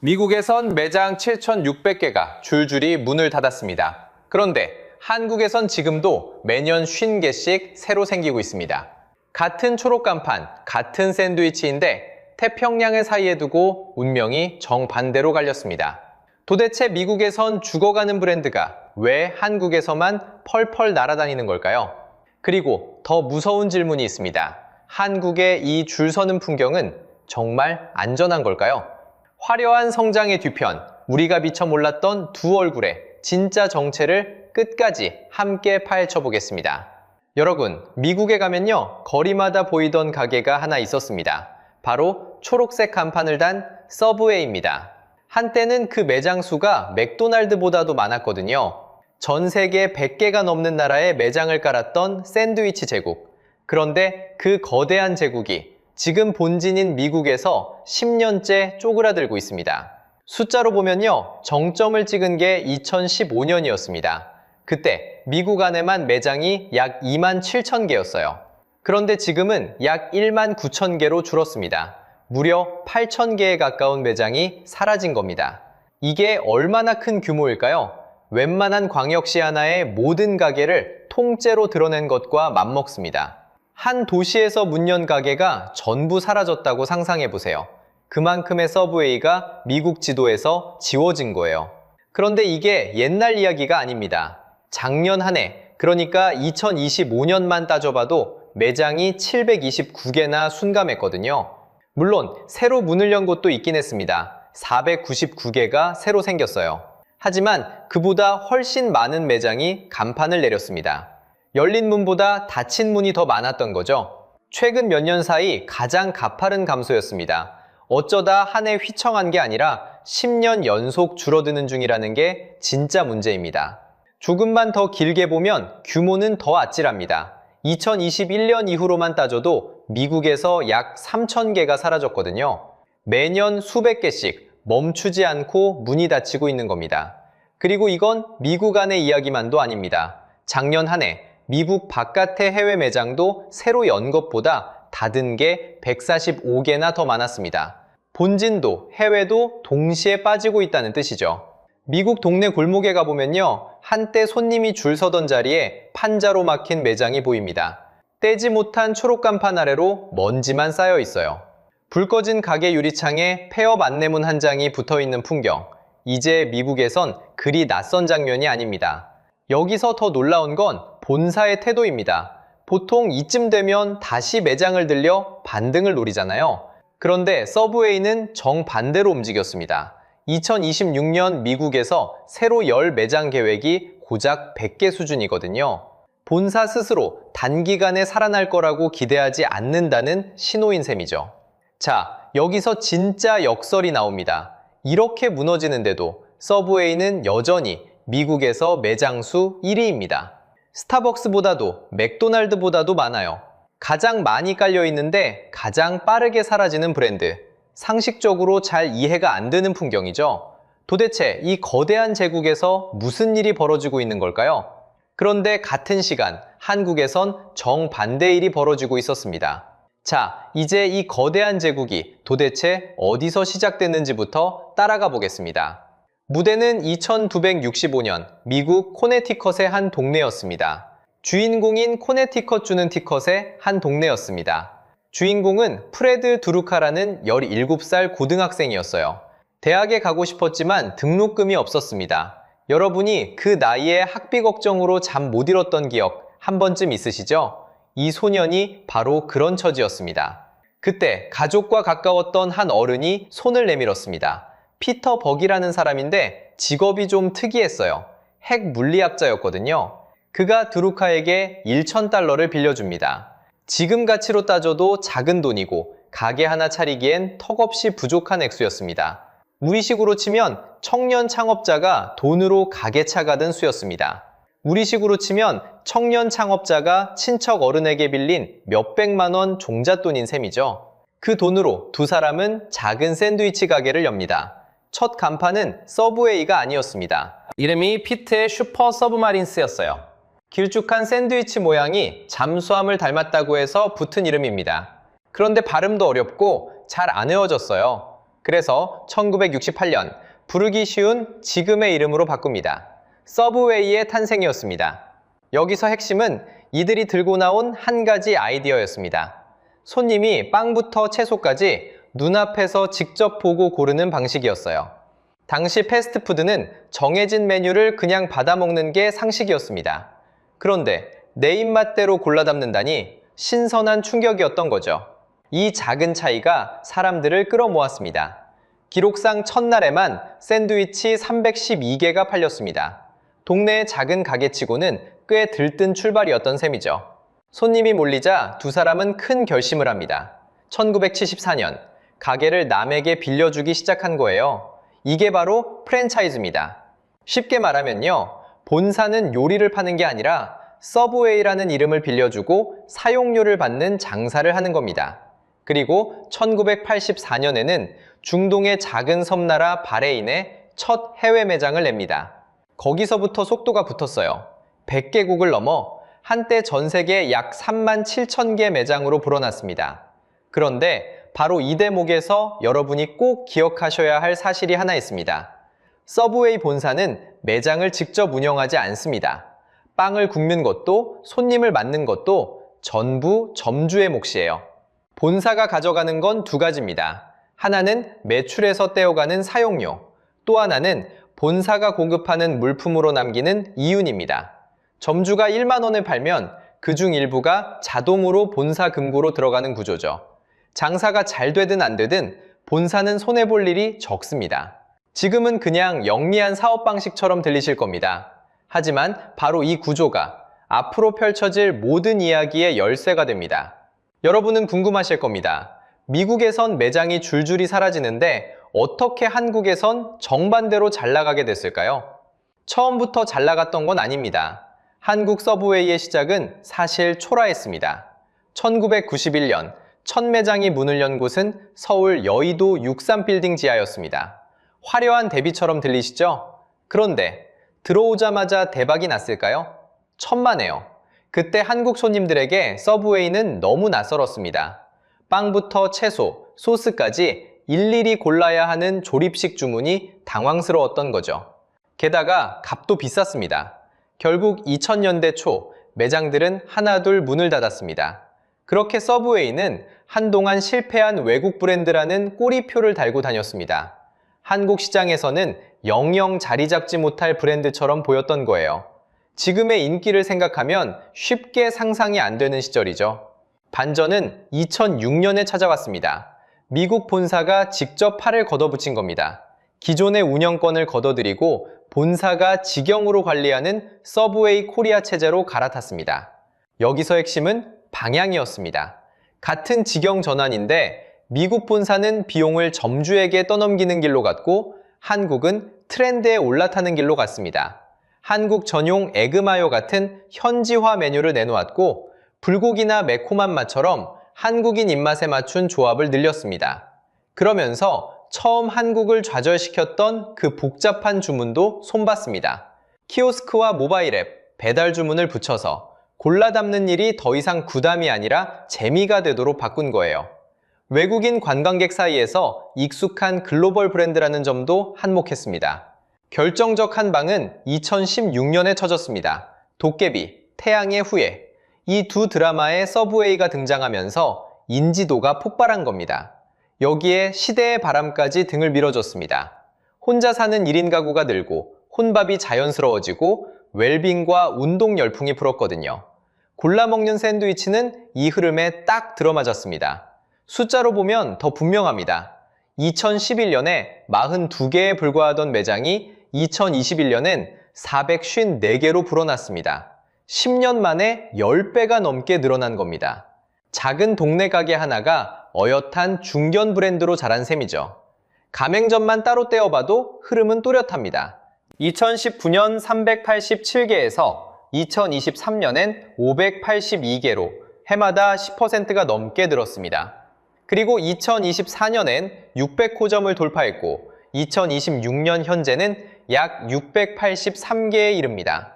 미국에선 매장 7,600개가 줄줄이 문을 닫았습니다. 그런데 한국에선 지금도 매년 50개씩 새로 생기고 있습니다. 같은 초록 간판, 같은 샌드위치인데 태평양을 사이에 두고 운명이 정반대로 갈렸습니다. 도대체 미국에선 죽어가는 브랜드가 왜 한국에서만 펄펄 날아다니는 걸까요? 그리고 더 무서운 질문이 있습니다. 한국의 이 줄 서는 풍경은 정말 안전한 걸까요? 화려한 성장의 뒤편, 우리가 미처 몰랐던 두 얼굴의 진짜 정체를 끝까지 함께 파헤쳐 보겠습니다. 여러분, 미국에 가면요, 거리마다 보이던 가게가 하나 있었습니다. 바로 초록색 간판을 단 서브웨이입니다. 한때는 그 매장 수가 맥도날드보다도 많았거든요. 전 세계 100개가 넘는 나라에 매장을 깔았던 샌드위치 제국. 그런데 그 거대한 제국이 지금 본진인 미국에서 10년째 쪼그라들고 있습니다. 숫자로 보면요, 정점을 찍은 게 2015년이었습니다. 그때 미국 안에만 매장이 약 2만 7천 개였어요. 그런데 지금은 약 1만 9천 개로 줄었습니다. 무려 8천 개에 가까운 매장이 사라진 겁니다. 이게 얼마나 큰 규모일까요? 웬만한 광역시 하나의 모든 가게를 통째로 드러낸 것과 맞먹습니다. 한 도시에서 문 연 가게가 전부 사라졌다고 상상해보세요. 그만큼의 서브웨이가 미국 지도에서 지워진 거예요. 그런데 이게 옛날 이야기가 아닙니다. 작년 한 해, 그러니까 2025년만 따져봐도 매장이 729개나 순감했거든요. 물론 새로 문을 연 곳도 있긴 했습니다. 499개가 새로 생겼어요. 하지만 그보다 훨씬 많은 매장이 간판을 내렸습니다. 열린 문보다 닫힌 문이 더 많았던 거죠. 최근 몇 년 사이 가장 가파른 감소였습니다. 어쩌다 한 해 휘청한 게 아니라 10년 연속 줄어드는 중이라는 게 진짜 문제입니다. 조금만 더 길게 보면 규모는 더 아찔합니다. 2021년 이후로만 따져도 미국에서 약 3,000개가 사라졌거든요. 매년 수백 개씩 멈추지 않고 문이 닫히고 있는 겁니다. 그리고 이건 미국 안의 이야기만도 아닙니다. 작년 한 해 미국 바깥의 해외 매장도 새로 연 것보다 닫은 게 145개나 더 많았습니다. 본진도 해외도 동시에 빠지고 있다는 뜻이죠. 미국 동네 골목에 가보면요, 한때 손님이 줄 서던 자리에 판자로 막힌 매장이 보입니다. 떼지 못한 초록 간판 아래로 먼지만 쌓여 있어요. 불 꺼진 가게 유리창에 폐업 안내문 한 장이 붙어있는 풍경. 이제 미국에선 그리 낯선 장면이 아닙니다. 여기서 더 놀라운 건 본사의 태도입니다. 보통 이쯤 되면 다시 매장을 들려 반등을 노리잖아요. 그런데 서브웨이는 정반대로 움직였습니다. 2026년 미국에서 새로 열 매장 계획이 고작 100개 수준이거든요. 본사 스스로 단기간에 살아날 거라고 기대하지 않는다는 신호인 셈이죠. 자, 여기서 진짜 역설이 나옵니다. 이렇게 무너지는데도 서브웨이는 여전히 미국에서 매장 수 1위입니다. 스타벅스보다도 맥도날드보다도 많아요. 가장 많이 깔려 있는데 가장 빠르게 사라지는 브랜드. 상식적으로 잘 이해가 안 되는 풍경이죠. 도대체 이 거대한 제국에서 무슨 일이 벌어지고 있는 걸까요? 그런데 같은 시간 한국에선 정반대 일이 벌어지고 있었습니다. 자, 이제 이 거대한 제국이 도대체 어디서 시작됐는지부터 따라가 보겠습니다. 무대는 2265년 미국 코네티컷의 한 동네였습니다. 주인공인 코네티컷주는 티컷의 한 동네였습니다. 주인공은 프레드 두루카라는 17살 고등학생이었어요. 대학에 가고 싶었지만 등록금이 없었습니다. 여러분이 그 나이에 학비 걱정으로 잠 못 이뤘던 기억 한 번쯤 있으시죠? 이 소년이 바로 그런 처지였습니다. 그때 가족과 가까웠던 한 어른이 손을 내밀었습니다. 피터 벅이라는 사람인데 직업이 좀 특이했어요. 핵 물리학자였거든요. 그가 두루카에게 1,000달러를 빌려줍니다. 지금 가치로 따져도 작은 돈이고 가게 하나 차리기엔 턱없이 부족한 액수였습니다. 우리식으로 치면 청년 창업자가 돈으로 가게 차가던 수였습니다. 우리식으로 치면 청년 창업자가 친척 어른에게 빌린 몇백만 원 종잣돈인 셈이죠. 그 돈으로 두 사람은 작은 샌드위치 가게를 엽니다. 첫 간판은 서브웨이가 아니었습니다. 이름이 피트의 슈퍼 서브마린스였어요. 길쭉한 샌드위치 모양이 잠수함을 닮았다고 해서 붙은 이름입니다. 그런데 발음도 어렵고 잘 안 외워졌어요. 그래서 1968년 부르기 쉬운 지금의 이름으로 바꿉니다. 서브웨이의 탄생이었습니다. 여기서 핵심은 이들이 들고 나온 한 가지 아이디어였습니다. 손님이 빵부터 채소까지 눈앞에서 직접 보고 고르는 방식이었어요. 당시 패스트푸드는 정해진 메뉴를 그냥 받아먹는 게 상식이었습니다. 그런데 내 입맛대로 골라 담는다니 신선한 충격이었던 거죠. 이 작은 차이가 사람들을 끌어모았습니다. 기록상 첫날에만 샌드위치 312개가 팔렸습니다. 동네의 작은 가게치고는 꽤 들뜬 출발이었던 셈이죠. 손님이 몰리자 두 사람은 큰 결심을 합니다. 1974년 가게를 남에게 빌려주기 시작한 거예요. 이게 바로 프랜차이즈입니다. 쉽게 말하면요, 본사는 요리를 파는 게 아니라 서브웨이라는 이름을 빌려주고 사용료를 받는 장사를 하는 겁니다. 그리고 1984년에는 중동의 작은 섬나라 바레인에 첫 해외 매장을 냅니다. 거기서부터 속도가 붙었어요. 100개국을 넘어 한때 전 세계 약 3만 7천 개 매장으로 불어났습니다. 그런데 바로 이 대목에서 여러분이 꼭 기억하셔야 할 사실이 하나 있습니다. 서브웨이 본사는 매장을 직접 운영하지 않습니다. 빵을 굽는 것도 손님을 맞는 것도 전부 점주의 몫이에요. 본사가 가져가는 건 두 가지입니다. 하나는 매출에서 떼어가는 사용료, 또 하나는 본사가 공급하는 물품으로 남기는 이윤입니다. 점주가 1만 원을 팔면 그중 일부가 자동으로 본사 금고로 들어가는 구조죠. 장사가 잘 되든 안 되든 본사는 손해볼 일이 적습니다. 지금은 그냥 영리한 사업 방식처럼 들리실 겁니다. 하지만 바로 이 구조가 앞으로 펼쳐질 모든 이야기의 열쇠가 됩니다. 여러분은 궁금하실 겁니다. 미국에선 매장이 줄줄이 사라지는데 어떻게 한국에선 정반대로 잘 나가게 됐을까요? 처음부터 잘 나갔던 건 아닙니다. 한국 서브웨이의 시작은 사실 초라했습니다. 1991년 첫 매장이 문을 연 곳은 서울 여의도 63빌딩 지하였습니다. 화려한 데뷔처럼 들리시죠? 그런데 들어오자마자 대박이 났을까요? 천만에요. 그때 한국 손님들에게 서브웨이는 너무 낯설었습니다. 빵부터 채소, 소스까지 일일이 골라야 하는 조립식 주문이 당황스러웠던 거죠. 게다가 값도 비쌌습니다. 결국 2000년대 초 매장들은 하나둘 문을 닫았습니다. 그렇게 서브웨이는 한동안 실패한 외국 브랜드라는 꼬리표를 달고 다녔습니다. 한국 시장에서는 영영 자리 잡지 못할 브랜드처럼 보였던 거예요. 지금의 인기를 생각하면 쉽게 상상이 안 되는 시절이죠. 반전은 2006년에 찾아왔습니다. 미국 본사가 직접 팔을 걷어붙인 겁니다. 기존의 운영권을 걷어들이고 본사가 직영으로 관리하는 서브웨이 코리아 체제로 갈아탔습니다. 여기서 핵심은 방향이었습니다. 같은 직영 전환인데 미국 본사는 비용을 점주에게 떠넘기는 길로 갔고 한국은 트렌드에 올라타는 길로 갔습니다. 한국 전용 에그마요 같은 현지화 메뉴를 내놓았고 불고기나 매콤한 맛처럼 한국인 입맛에 맞춘 조합을 늘렸습니다. 그러면서 처음 한국을 좌절시켰던 그 복잡한 주문도 손봤습니다. 키오스크와 모바일 앱, 배달 주문을 붙여서 골라 담는 일이 더 이상 부담이 아니라 재미가 되도록 바꾼 거예요. 외국인 관광객 사이에서 익숙한 글로벌 브랜드라는 점도 한몫했습니다. 결정적 한 방은 2016년에 쳐졌습니다. 도깨비, 태양의 후예. 이 두 드라마에 서브웨이가 등장하면서 인지도가 폭발한 겁니다. 여기에 시대의 바람까지 등을 밀어줬습니다. 혼자 사는 1인 가구가 늘고 혼밥이 자연스러워지고 웰빙과 운동 열풍이 불었거든요. 골라 먹는 샌드위치는 이 흐름에 딱 들어맞았습니다. 숫자로 보면 더 분명합니다. 2011년에 42개에 불과하던 매장이 2021년엔 454개로 불어났습니다. 10년 만에 10배가 넘게 늘어난 겁니다. 작은 동네 가게 하나가 어엿한 중견 브랜드로 자란 셈이죠. 가맹점만 따로 떼어봐도 흐름은 또렷합니다. 2019년 387개에서 2023년엔 582개로 해마다 10%가 넘게 늘었습니다. 그리고 2024년엔 600호점을 돌파했고 2026년 현재는 약 683개에 이릅니다.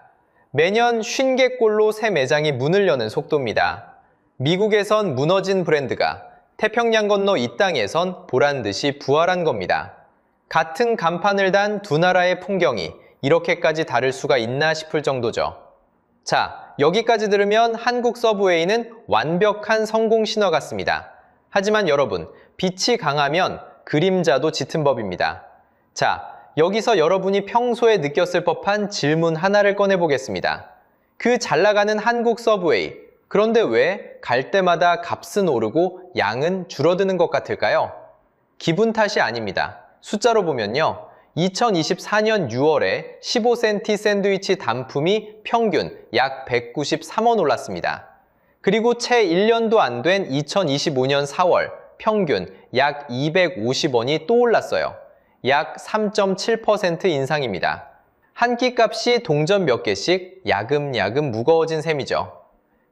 매년 50개꼴로 새 매장이 문을 여는 속도입니다. 미국에선 무너진 브랜드가 태평양 건너 이 땅에선 보란듯이 부활한 겁니다. 같은 간판을 단 두 나라의 풍경이 이렇게까지 다를 수가 있나 싶을 정도죠. 자, 여기까지 들으면 한국 서브웨이는 완벽한 성공 신화 같습니다. 하지만 여러분, 빛이 강하면 그림자도 짙은 법입니다. 자, 여기서 여러분이 평소에 느꼈을 법한 질문 하나를 꺼내보겠습니다. 그 잘나가는 한국 서브웨이, 그런데 왜 갈 때마다 값은 오르고 양은 줄어드는 것 같을까요? 기분 탓이 아닙니다. 숫자로 보면요. 2024년 6월에 15센티 샌드위치 단품이 평균 약 193원 올랐습니다. 그리고 채 1년도 안 된 2025년 4월 평균 약 250원이 또 올랐어요. 약 3.7% 인상입니다. 한 끼 값이 동전 몇 개씩 야금야금 무거워진 셈이죠.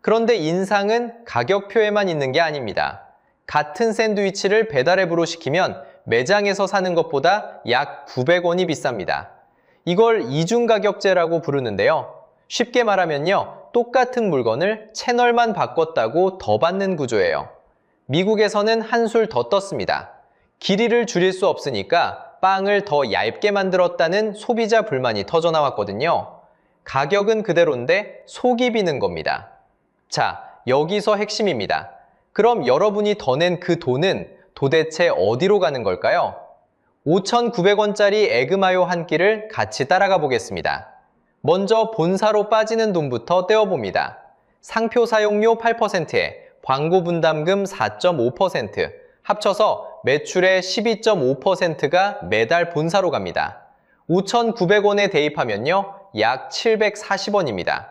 그런데 인상은 가격표에만 있는 게 아닙니다. 같은 샌드위치를 배달앱으로 시키면 매장에서 사는 것보다 약 900원이 비쌉니다. 이걸 이중가격제라고 부르는데요. 쉽게 말하면요. 똑같은 물건을 채널만 바꿨다고 더 받는 구조예요. 미국에서는 한술 더 떴습니다. 길이를 줄일 수 없으니까 빵을 더 얇게 만들었다는 소비자 불만이 터져나왔거든요. 가격은 그대로인데 속이 비는 겁니다. 자, 여기서 핵심입니다. 그럼 여러분이 더 낸 그 돈은 도대체 어디로 가는 걸까요? 5,900원짜리 에그마요 한 끼를 같이 따라가 보겠습니다. 먼저 본사로 빠지는 돈부터 떼어봅니다. 상표 사용료 8%에 광고 분담금 4.5%, 합쳐서 매출의 12.5%가 매달 본사로 갑니다. 5,900원에 대입하면요, 약 740원입니다.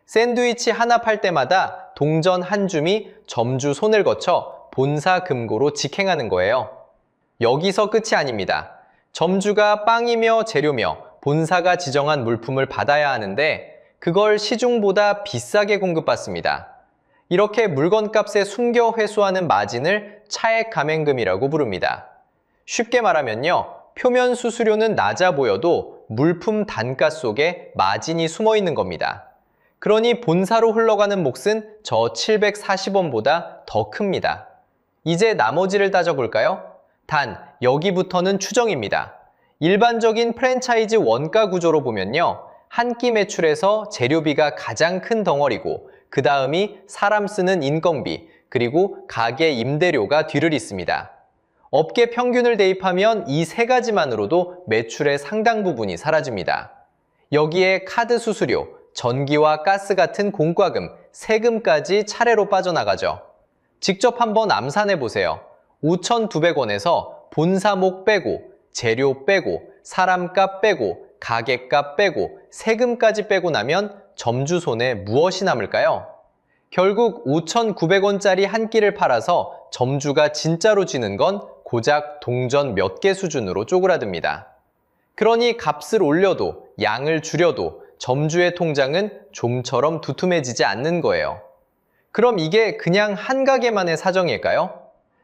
샌드위치 하나 팔 때마다 동전 한 줌이 점주 손을 거쳐 본사 금고로 직행하는 거예요. 여기서 끝이 아닙니다. 점주가 빵이며 재료며 본사가 지정한 물품을 받아야 하는데 그걸 시중보다 비싸게 공급받습니다. 이렇게 물건값에 숨겨 회수하는 마진을 차액 감행금이라고 부릅니다. 쉽게 말하면요, 표면 수수료는 낮아 보여도 물품 단가 속에 마진이 숨어 있는 겁니다. 그러니 본사로 흘러가는 몫은 저 740원보다 더 큽니다. 이제 나머지를 따져볼까요? 단, 여기부터는 추정입니다. 일반적인 프랜차이즈 원가 구조로 보면요. 한 끼 매출에서 재료비가 가장 큰 덩어리고 그 다음이 사람 쓰는 인건비, 그리고 가게 임대료가 뒤를 잇습니다. 업계 평균을 대입하면 이 세 가지만으로도 매출의 상당 부분이 사라집니다. 여기에 카드 수수료, 전기와 가스 같은 공과금, 세금까지 차례로 빠져나가죠. 직접 한번 암산해 보세요. 5,200원에서 본사목 빼고, 재료 빼고, 사람값 빼고, 가게값 빼고, 세금까지 빼고 나면 점주 손에 무엇이 남을까요? 결국 5,900원짜리 한 끼를 팔아서 점주가 진짜로 쥐는 건 고작 동전 몇 개 수준으로 쪼그라듭니다. 그러니 값을 올려도 양을 줄여도 점주의 통장은 좀처럼 두툼해지지 않는 거예요. 그럼 이게 그냥 한 가게만의 사정일까요?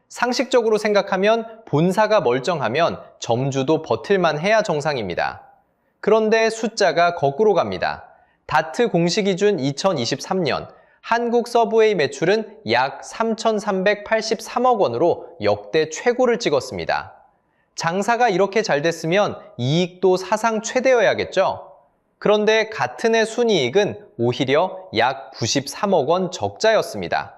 상식적으로 생각하면 본사가 멀쩡하면 점주도 버틸만 해야 정상입니다. 그런데 숫자가 거꾸로 갑니다. 다트 공시 기준 2023년 한국 서브웨이 매출은 약 3,383억 원으로 역대 최고를 찍었습니다. 장사가 이렇게 잘 됐으면 이익도 사상 최대여야겠죠? 그런데 같은 해 순이익은 오히려 약 93억 원 적자였습니다.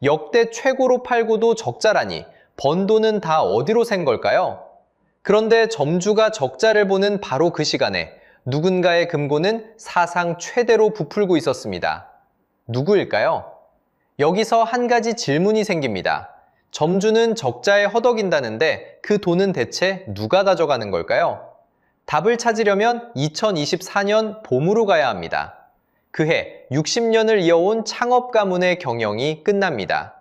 역대 최고로 팔고도 적자라니 번 돈은 다 어디로 샌 걸까요? 그런데 점주가 적자를 보는 바로 그 시간에 누군가의 금고는 사상 최대로 부풀고 있었습니다. 누구일까요? 여기서 한 가지 질문이 생깁니다. 점주는 적자에 허덕인다는데 그 돈은 대체 누가 가져가는 걸까요? 답을 찾으려면 2024년 봄으로 가야 합니다. 그해 60년을 이어온 창업 가문의 경영이 끝납니다.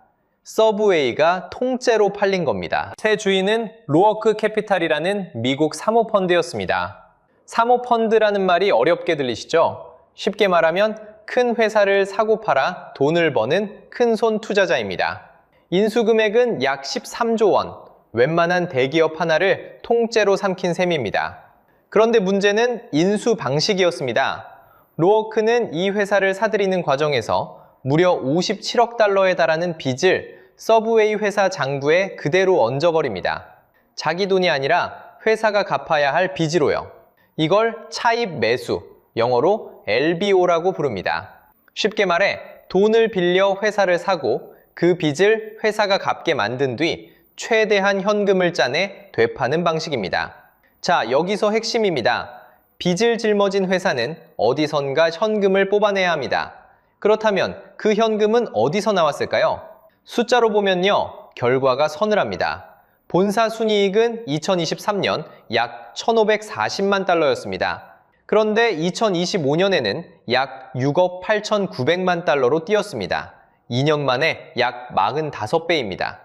서브웨이가 통째로 팔린 겁니다. 새 주인은 로어크 캐피탈이라는 미국 사모펀드였습니다. 사모펀드라는 말이 어렵게 들리시죠? 쉽게 말하면 큰 회사를 사고 팔아 돈을 버는 큰손 투자자입니다. 인수금액은 약 13조 원, 웬만한 대기업 하나를 통째로 삼킨 셈입니다. 그런데 문제는 인수 방식이었습니다. 로어크는 이 회사를 사들이는 과정에서 무려 57억 달러에 달하는 빚을 서브웨이 회사 장부에 그대로 얹어버립니다. 자기 돈이 아니라 회사가 갚아야 할 빚으로요. 이걸 차입 매수, 영어로 LBO라고 부릅니다. 쉽게 말해 돈을 빌려 회사를 사고 그 빚을 회사가 갚게 만든 뒤 최대한 현금을 짜내 되파는 방식입니다. 자, 여기서 핵심입니다. 빚을 짊어진 회사는 어디선가 현금을 뽑아내야 합니다. 그렇다면 그 현금은 어디서 나왔을까요? 숫자로 보면요, 결과가 서늘합니다. 본사 순이익은 2023년 약 1,540만 달러였습니다. 그런데 2025년에는 약 6억 8,900만 달러로 뛰었습니다. 2년 만에 약 45배입니다.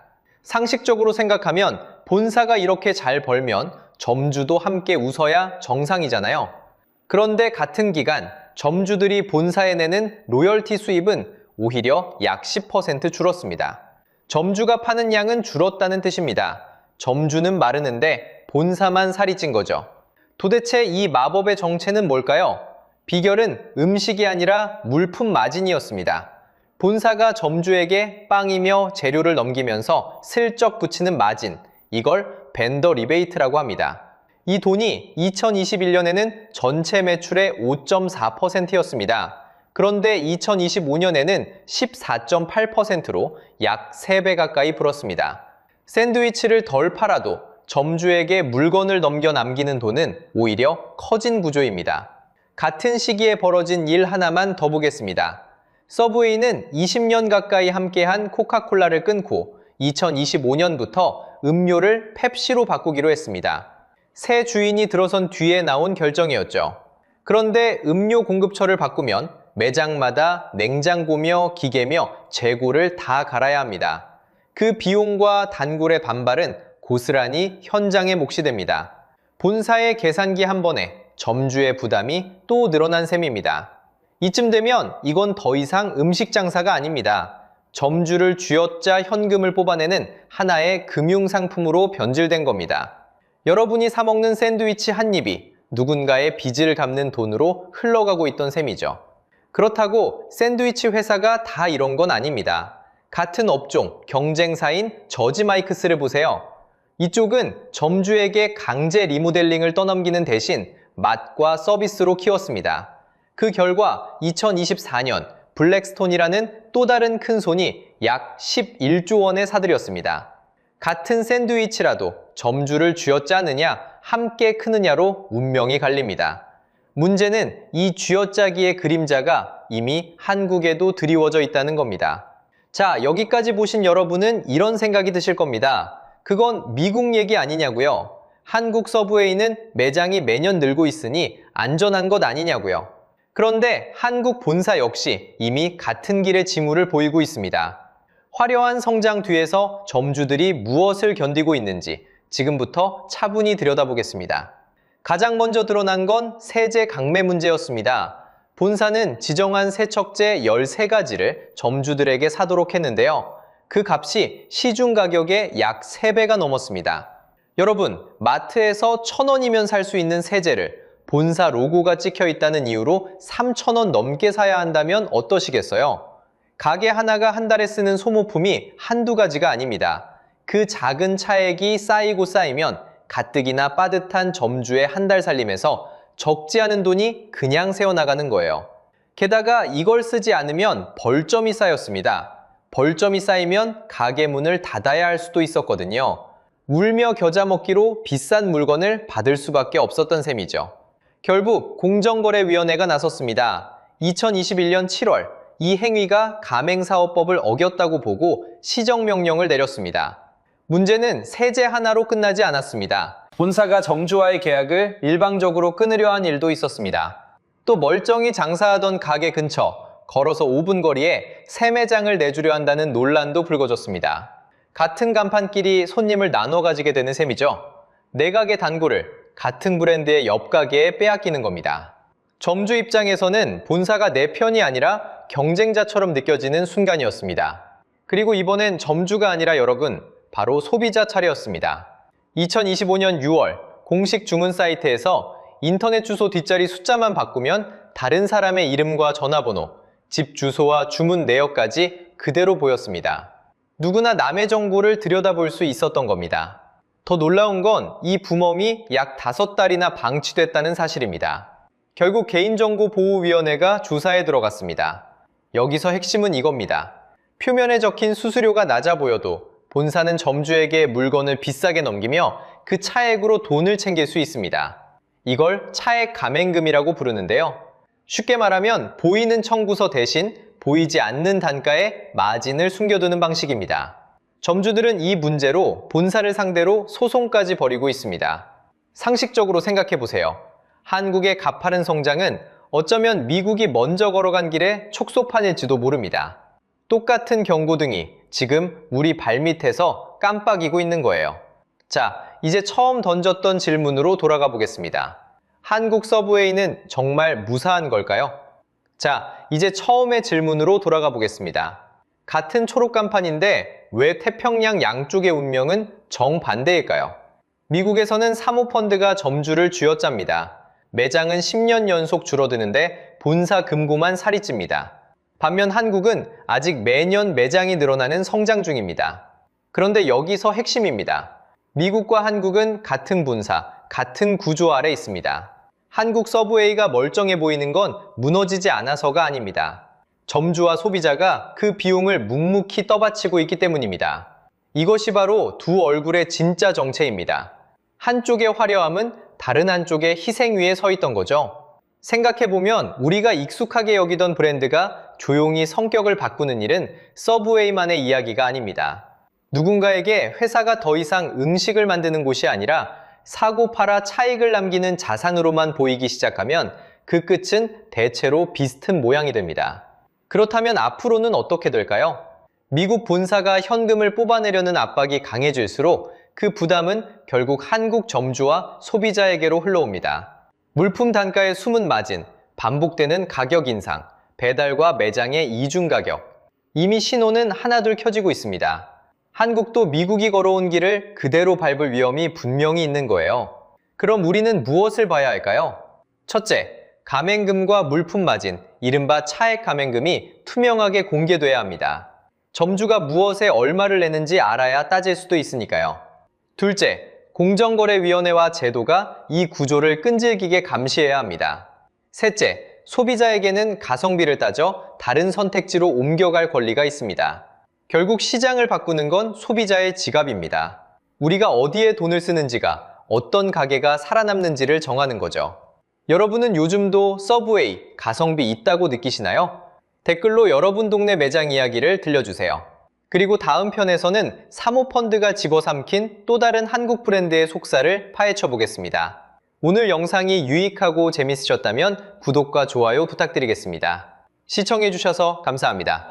상식적으로 생각하면 본사가 이렇게 잘 벌면 점주도 함께 웃어야 정상이잖아요. 그런데 같은 기간 점주들이 본사에 내는 로열티 수입은 오히려 약 10% 줄었습니다. 점주가 파는 양은 줄었다는 뜻입니다. 점주는 마르는데 본사만 살이 찐 거죠. 도대체 이 마법의 정체는 뭘까요? 비결은 음식이 아니라 물품 마진이었습니다. 본사가 점주에게 빵이며 재료를 넘기면서 슬쩍 붙이는 마진, 이걸 벤더 리베이트라고 합니다. 이 돈이 2021년에는 전체 매출의 5.4%였습니다. 그런데 2025년에는 14.8%로 약 3배 가까이 불었습니다. 샌드위치를 덜 팔아도 점주에게 물건을 넘겨 남기는 돈은 오히려 커진 구조입니다. 같은 시기에 벌어진 일 하나만 더 보겠습니다. 서브웨이는 20년 가까이 함께한 코카콜라를 끊고 2025년부터 음료를 펩시로 바꾸기로 했습니다. 새 주인이 들어선 뒤에 나온 결정이었죠. 그런데 음료 공급처를 바꾸면 매장마다 냉장고며 기계며 재고를 다 갈아야 합니다. 그 비용과 단골의 반발은 고스란히 현장에 몫이 됩니다. 본사의 계산기 한 번에 점주의 부담이 또 늘어난 셈입니다. 이쯤 되면 이건 더 이상 음식 장사가 아닙니다. 점주를 쥐어짜 현금을 뽑아내는 하나의 금융상품으로 변질된 겁니다. 여러분이 사먹는 샌드위치 한 입이 누군가의 빚을 갚는 돈으로 흘러가고 있던 셈이죠. 그렇다고 샌드위치 회사가 다 이런 건 아닙니다. 같은 업종, 경쟁사인 저지마이크스를 보세요. 이쪽은 점주에게 강제 리모델링을 떠넘기는 대신 맛과 서비스로 키웠습니다. 그 결과 2024년 블랙스톤이라는 또 다른 큰 손이 약 11조 원에 사들였습니다. 같은 샌드위치라도 점주를 쥐어짜느냐 함께 크느냐로 운명이 갈립니다. 문제는 이 쥐어짜기의 그림자가 이미 한국에도 드리워져 있다는 겁니다. 자, 여기까지 보신 여러분은 이런 생각이 드실 겁니다. 그건 미국 얘기 아니냐고요? 한국 서브웨이는 매장이 매년 늘고 있으니 안전한 것 아니냐고요? 그런데 한국 본사 역시 이미 같은 길의 징후를 보이고 있습니다. 화려한 성장 뒤에서 점주들이 무엇을 견디고 있는지 지금부터 차분히 들여다보겠습니다. 가장 먼저 드러난 건 세제 강매 문제였습니다. 본사는 지정한 세척제 13가지를 점주들에게 사도록 했는데요. 그 값이 시중 가격의 약 3배가 넘었습니다. 여러분, 마트에서 1,000원이면 살 수 있는 세제를 본사 로고가 찍혀 있다는 이유로 3,000원 넘게 사야 한다면 어떠시겠어요? 가게 하나가 한 달에 쓰는 소모품이 한두 가지가 아닙니다. 그 작은 차액이 쌓이고 쌓이면 가뜩이나 빠듯한 점주의 한 달 살림에서 적지 않은 돈이 그냥 새어나가는 거예요. 게다가 이걸 쓰지 않으면 벌점이 쌓였습니다. 벌점이 쌓이면 가게 문을 닫아야 할 수도 있었거든요. 울며 겨자 먹기로 비싼 물건을 받을 수밖에 없었던 셈이죠. 결국 공정거래위원회가 나섰습니다. 2021년 7월 이 행위가 가맹사업법을 어겼다고 보고 시정명령을 내렸습니다. 문제는 세제 하나로 끝나지 않았습니다. 본사가 점주와의 계약을 일방적으로 끊으려 한 일도 있었습니다. 또 멀쩡히 장사하던 가게 근처 걸어서 5분 거리에 새 매장을 내주려 한다는 논란도 불거졌습니다. 같은 간판끼리 손님을 나눠 가지게 되는 셈이죠. 내 가게 단골을 같은 브랜드의 옆 가게에 빼앗기는 겁니다. 점주 입장에서는 본사가 내 편이 아니라 경쟁자처럼 느껴지는 순간이었습니다. 그리고 이번엔 점주가 아니라 여러분, 바로 소비자 차례였습니다. 2025년 6월 공식 주문 사이트에서 인터넷 주소 뒷자리 숫자만 바꾸면 다른 사람의 이름과 전화번호, 집 주소와 주문 내역까지 그대로 보였습니다. 누구나 남의 정보를 들여다볼 수 있었던 겁니다. 더 놀라운 건 이 부검이 약 5달이나 방치됐다는 사실입니다. 결국 개인정보보호위원회가 조사에 들어갔습니다. 여기서 핵심은 이겁니다. 표면에 적힌 수수료가 낮아 보여도 본사는 점주에게 물건을 비싸게 넘기며 그 차액으로 돈을 챙길 수 있습니다. 이걸 차액 감행금이라고 부르는데요. 쉽게 말하면 보이는 청구서 대신 보이지 않는 단가에 마진을 숨겨두는 방식입니다. 점주들은 이 문제로 본사를 상대로 소송까지 벌이고 있습니다. 상식적으로 생각해 보세요. 한국의 가파른 성장은 어쩌면 미국이 먼저 걸어간 길의 촉소판일지도 모릅니다. 똑같은 경고등이 지금 우리 발밑에서 깜빡이고 있는 거예요. 자, 이제 처음 던졌던 질문으로 돌아가 보겠습니다. 한국 서브웨이는 정말 무사한 걸까요? 자, 이제 처음의 질문으로 돌아가 보겠습니다. 같은 초록간판인데 왜 태평양 양쪽의 운명은 정반대일까요? 미국에서는 사모펀드가 점주를 쥐어짭니다. 매장은 10년 연속 줄어드는데 본사 금고만 살이 찝니다. 반면 한국은 아직 매년 매장이 늘어나는 성장 중입니다. 그런데 여기서 핵심입니다. 미국과 한국은 같은 본사, 같은 구조 아래 있습니다. 한국 서브웨이가 멀쩡해 보이는 건 무너지지 않아서가 아닙니다. 점주와 소비자가 그 비용을 묵묵히 떠바치고 있기 때문입니다. 이것이 바로 두 얼굴의 진짜 정체입니다. 한쪽의 화려함은 다른 한쪽의 희생 위에 서 있던 거죠. 생각해보면 우리가 익숙하게 여기던 브랜드가 조용히 성격을 바꾸는 일은 서브웨이만의 이야기가 아닙니다. 누군가에게 회사가 더 이상 음식을 만드는 곳이 아니라 사고 팔아 차익을 남기는 자산으로만 보이기 시작하면 그 끝은 대체로 비슷한 모양이 됩니다. 그렇다면 앞으로는 어떻게 될까요? 미국 본사가 현금을 뽑아내려는 압박이 강해질수록 그 부담은 결국 한국 점주와 소비자에게로 흘러옵니다. 물품 단가의 숨은 마진, 반복되는 가격 인상, 배달과 매장의 이중 가격. 이미 신호는 하나둘 켜지고 있습니다. 한국도 미국이 걸어온 길을 그대로 밟을 위험이 분명히 있는 거예요. 그럼 우리는 무엇을 봐야 할까요? 첫째, 가맹금과 물품 마진, 이른바 차액 가맹금이 투명하게 공개돼야 합니다. 점주가 무엇에 얼마를 내는지 알아야 따질 수도 있으니까요. 둘째, 공정거래위원회와 제도가 이 구조를 끈질기게 감시해야 합니다. 셋째, 소비자에게는 가성비를 따져 다른 선택지로 옮겨갈 권리가 있습니다. 결국 시장을 바꾸는 건 소비자의 지갑입니다. 우리가 어디에 돈을 쓰는지가 어떤 가게가 살아남는지를 정하는 거죠. 여러분은 요즘도 서브웨이, 가성비 있다고 느끼시나요? 댓글로 여러분 동네 매장 이야기를 들려주세요. 그리고 다음 편에서는 사모펀드가 집어삼킨 또 다른 한국 브랜드의 속살을 파헤쳐 보겠습니다. 오늘 영상이 유익하고 재밌으셨다면 구독과 좋아요 부탁드리겠습니다. 시청해주셔서 감사합니다.